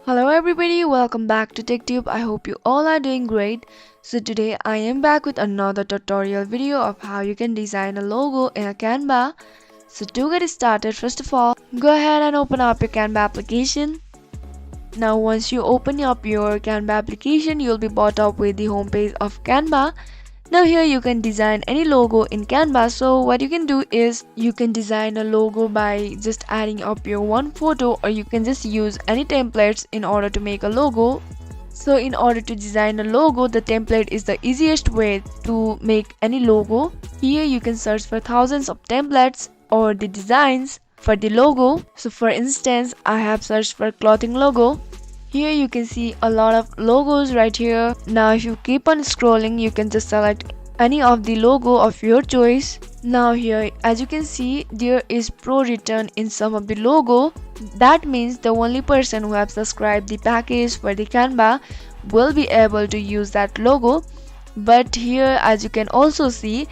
Hello everybody, welcome back to TechTube. I hope you all are doing great. So today I am back with another tutorial video of how you can design a logo in a Canva. So to get started, first of all, go ahead and open up your Canva application. Now once you open up your Canva application, you'll be brought up with the homepage of Canva. Now here you can design any logo in Canva. So what you can do is you can design a logo by just adding up your one photo, or you can just use any templates in order to make a logo. So in order to design a logo, the template is the easiest way to make any logo. Here you can search for thousands of templates or the designs for the logo. So for instance, I have searched for clothing logo. Here you can see a lot of logos right here. Now if you keep on scrolling, you can just select any of the logo of your choice. Now here, as you can see, there is pro return in some of the logo. That means the only person who have subscribed the package for the Canva will be able to use that logo. But here, as you can also see,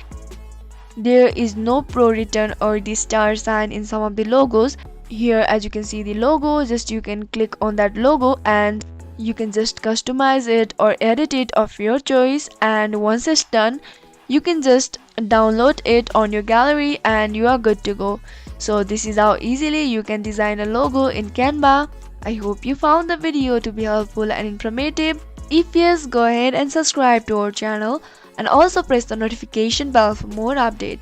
there is no pro return or the star sign in some of the logos. Here as you can see the logo, just you can click on that logo and you can just customize it or edit it of your choice, and once it's done you can just download it on your gallery and you are good to go. So this is how easily you can design a logo in Canva. I hope you found the video to be helpful and informative. If yes, go ahead and subscribe to our channel and also press the notification bell for more updates.